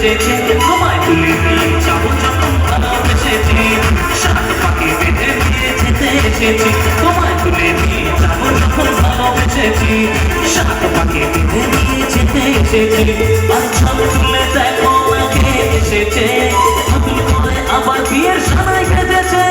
সেজেছে তোমায় তুলে নিয়ে যাবো যখন ভালোবেসেছি সাত পাকে বেঁধে নিয়ে যেতে এসেছি তোমায় তুলে নিয়ে যাবো যখন ভালোবেসেছি সাত পাকে বেঁধে নিয়ে যেতে এসেছি আর ছবি তুলে দেখো কে এসেছে নতুন করে আবার বিয়ের সানাই বেঁধেছে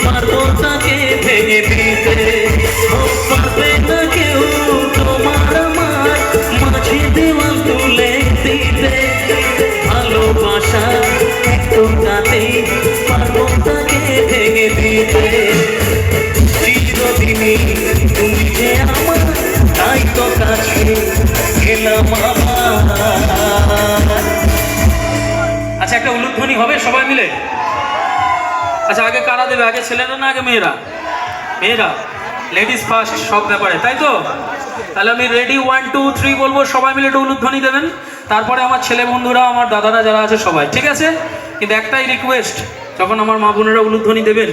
পারবো তাকে ভেঙে দিতে পারবে না কেউ তোমার আমার মাঝে দেওয়াল তুলে দিতে ভালোবাসা একটু কাতেই পারবো তাকে ভেঙে দিতে চিরদিনই তুমি যে আমার তাই তো কাছে গেলাম আমার। আচ্ছা একটা উলুধ্বনি হবে সবাই মিলে। আচ্ছা আগে কারা দেবে, আগে ছেলেরা না আগে মেয়েরা? মেয়েরা, লেডিস ফার্স্ট সব ব্যাপারে, তাই তো? তাহলে আমি রেডি 1 2 3 বলবো, সবাই মিলে একটু উলুধ্বনি দেবেন, তারপরে আমার ছেলে বন্ধুরা আমার দাদারা যারা আছে সবাই, ঠিক আছে? কিন্তু একটাই রিকোয়েস্ট, যখন আমার মা বোনেরা উলুধ্বনি দেবেন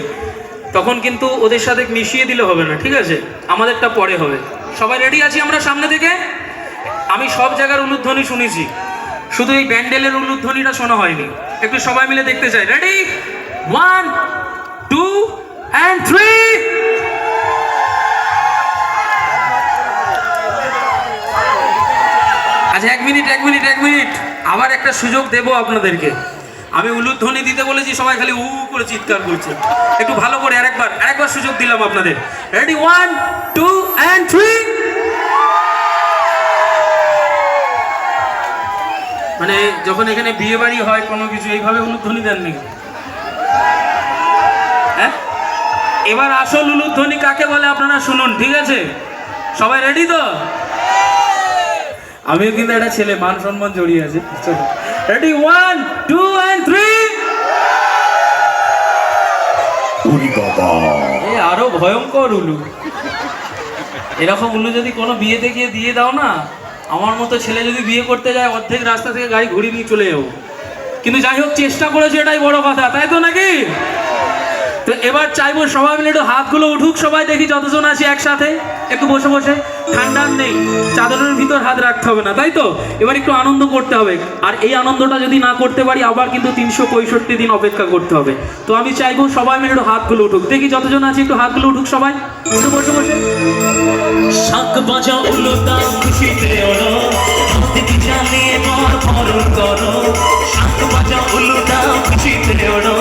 তখন কিন্তু ওদের সাথে মিশিয়ে দিলে হবে না, ঠিক আছে? আমাদেরটা পরে হবে। সবাই রেডি আছি আমরা সামনে থেকে? আমি সব জায়গার উলুধ্বনি শুনেছি, শুধু এই ব্যান্ডেলের উলুধ্বনিটা শোনা হয়নি। একটু সবাই মিলে দেখতে চাই। Ready 1 2 and 3। আচ্ছা এক মিনিট আবার একটা সুযোগ দেব আপনাদেরকে। আমি উলুধ্বনি দিতে বলেছি, সবাই খালি উ করে চিৎকার করছে। একটু ভালো করে আরেকবার সুযোগ দিলাম আপনাদের। Ready 1 2 and 3। মানে যখন এখানে বিয়ে বাড়ি হয় কোনো কিছু এইভাবে উলুধ্বনি দেন নাকি? হ্যাঁ, এবার আসল উলুধ্বনি কাকে বলে আপনারা শুনুন, ঠিক আছে? সবাই রেডি তো? আমিও কিন্তু একটা ছেলে, মান সম্মান জড়িয়ে আছে। চলো রেডি 1 2 and 3। এই আরো ভয়ঙ্কর উলু। এরকম উলু যদি কোনো বিয়েতে গিয়ে দিয়ে দাও না, আমার মতো ছেলে যদি বিয়ে করতে যায় অর্ধেক রাস্তা থেকে গাড়ি ঘুরিয়ে নিয়ে চলে যাবো। কিন্তু যাই হোক চেষ্টা করেছে, এটাই বড় কথা, তাই তো নাকি? তো এবার চাইবো সবাই মিলে একটু হাতগুলো উঠুক, সবাই দেখি যতজন আছি একসাথে, একটু বসে বসে, ঠান্ডা নেই, চাদরের ভিতর হাত রাখতে হবে না, তাই তো? এবার একটু আনন্দ করতে হবে, আর এই আনন্দটা যদি না করতে পারি আবার কিন্তু 365 দিন অপেক্ষা করতে হবে। তো আমি চাইবো সবাই মিলে একটু হাতগুলো উঠুক, দেখি যতজন আছে একটু হাতগুলো উঠুক সবাই, একটু বসে বসে। শাক বাজা উলুটা খুশিতে ওড়ো, প্রতিটি জ্বালিয়ে মর মরণ করো। শাক বাজা উলুটা খুশিতে ওড়ো,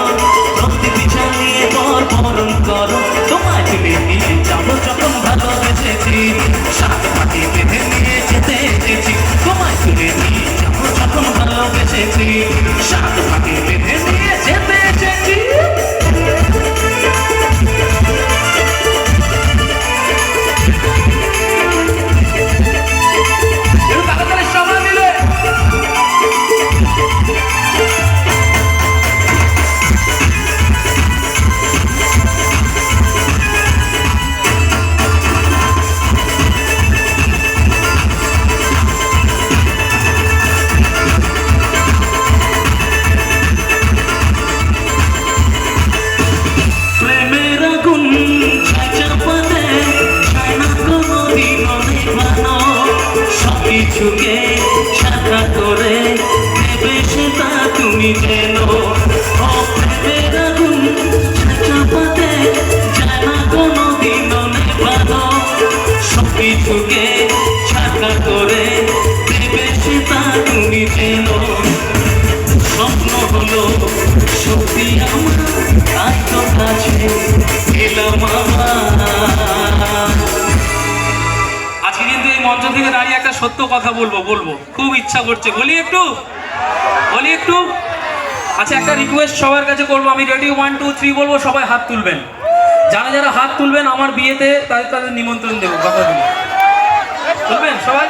প্রতিটি জ্বালিয়ে মর মরণ করো। তোমায় তুলে নিয়ে যাবো যখন ভালোবেসেছি, সাত পাকে বেঁধে নিয়ে যেতে এসেছি। তোমায় তুলে নিয়ে যাবো যখন ভালোবেসেছি, সাত পাকে বেঁধে নিয়ে যেতে এসেছি। কিছুকে সাথা করে দেবে সেটা তুমি যেন, প্রেমের আগুন চাপাতে যায় না কোনো দিনও নেভানো। সব কিছুকে সাথা করে দেবে সেটা তুমি যেন, স্বপ্ন হলো সত্যি আমার, তাই তো কাছে এলাম আমার। আজকে কিন্তু এই মঞ্চ থেকে দাঁড়িয়ে একটা সত্য কথা বলবো, খুব ইচ্ছা করছে, বলি একটু। আচ্ছা একটা রিকোয়েস্ট সবার কাছে করবো, আমি রেডি 1 2 3 বলবো, সবাই হাত তুলবেন। যারা যারা হাত তুলবেন আমার বিয়েতে তাদের নিমন্ত্রণ দেবো, কথা দিন। তুলবেন সবাই?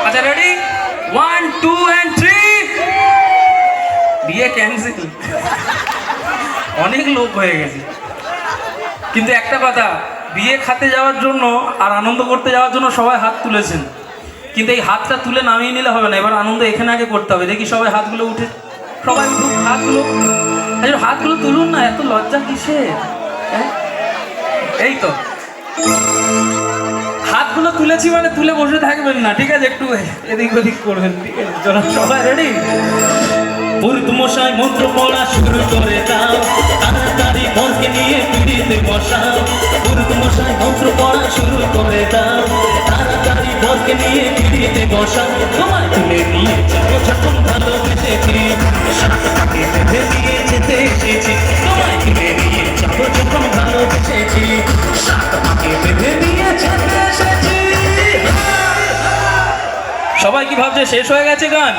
আচ্ছা রেডি, 1 2 and 3। বিয়ে ক্যান্সেল, অনেক লোক হয়ে গেছে। কিন্তু একটা কথা, বিয়ে খাতে যাওয়ার জন্য আর আনন্দ করতে যাওয়ার জন্য সবাই হাত তুলেছেন, কিন্তু এই হাতটা তুলে নামিয়ে নিলে হবে না, এবার আনন্দ এখানে আগে করতে হবে। দেখি সবাই হাতগুলো উঠে, সবাই উঠুক হাতগুলো। আচ্ছা হাতগুলো তুলুন না, এত লজ্জা কিসে? এই তো হাতগুলো তুলেছি মানে তুলে বসে থাকবেন না, ঠিক আছে? একটু এদিক ওদিক করবেন, ঠিক আছে? চলো সবাই রেডি। পুরুত মশাই মন্ত্র পড়া শুরু করে দাও, তাড়াতাড়ি বরকে নিয়ে পিড়িতে বসাও। পুরুত মশাই মন্ত্র পড়া শুরু করে দাও, তাড়াতাড়ি বরকে নিয়ে পিড়িতে বসাও। তোমায় তুলে নিয়ে যাবো যখন ভালোবেসেছি, সাতটাকে বেঁধে নিয়ে যেতে এসেছি। তোমায় তুলে নিয়ে যাবো যখন ভালোবেসেছি, সাতটাকে বেঁধে নিয়ে যেতে এসেছি। সবাই কি ভাবছে শেষ হয়ে গেছে গান?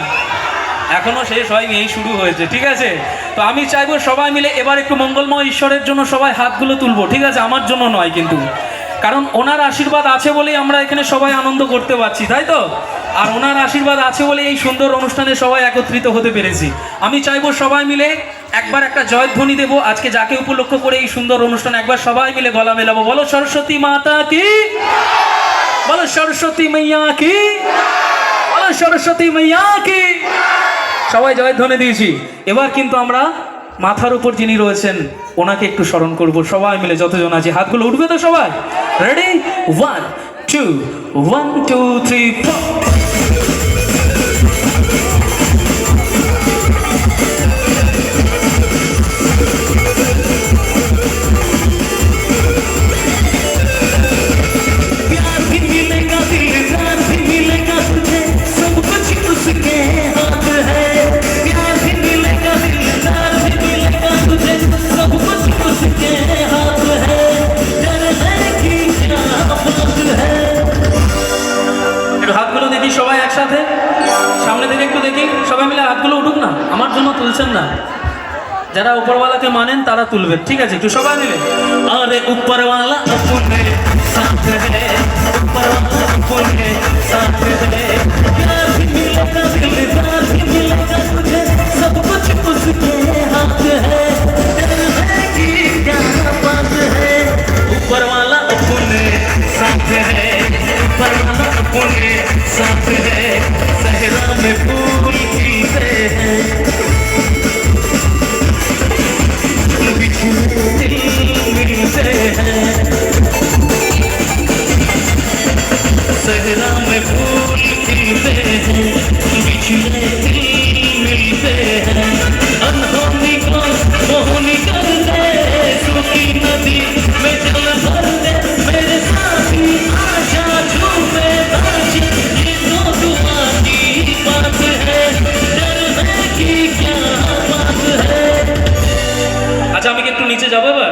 এখনো শেষ হয়নি, এই শুরু হয়েছে, ঠিক আছে? তো আমি চাইবো সবাই মিলে এবার একটু মঙ্গলময় ঈশ্বরের জন্য সবাই হাতগুলো তুলবো, ঠিক আছে? আমার জন্য নয় কিন্তু, কারণ ওনার আশীর্বাদ আছে বলেই আমরা এখানে সবাই আনন্দ করতে পারছি, তাই তো? আর ওনার আশীর্বাদ আছে বলে এই সুন্দর অনুষ্ঠানে সবাই একত্রিত হতে পেরেছি। আমি চাইবো সবাই মিলে একবার একটা জয়ধ্বনি দেবো আজকে যাকে উপলক্ষ করে এই সুন্দর অনুষ্ঠান, একবার সবাই মিলে গলা মেলাবো। বলো সরস্বতী মাতা কি, বলো সরস্বতী মাইয়া কি, বলো সরস্বতী মাইয়া কি। সবাই জয়ধ্বনি দিয়েছি, এবার কিন্তু আমরা মাথার উপর যিনি রয়েছেন ওনাকে একটু স্মরণ করব। সবাই মিলে যতজন আছে হাতগুলো উঠবে তো সবাই? রেডি, 1 2 1 2 3 4। হাতগুলো দেখি সবাই একসাথে, সামনে থেকে একটু দেখি, সবাই মিলে হাতগুলো উঠুক না। আমার জন্য তুলছেন না, যারা উপরওয়ালাকে মানেন তারা তুলবেন, ঠিক আছে? একটু সবাই মিলে। আরে উপরওয়ালা अपने साथ है, उपरवाला अपने साथ है, प्यार भी मिलेगा दिलदार भी मिलेगा तुझे, सब कुछ उसके हाथ है, डर है कि क्या बात है। उपरवाला अपने साथ है, उपरवाला अपने साथ है, सहरा में फूल खिलते हैं, मिलते हैं, सहरा में फूल खिलते हैं, बिछड़े दिल मिलते हैं। अनहोनी को मोहनी कर दे, सूखी नदी में जल भर दे, मेरे साथी आशा झूमे बाजी, ये तो दुआ की बात है, डर है कि क्या बात है। আচ্ছা আমি কি একটু নিচে যাবো এবার?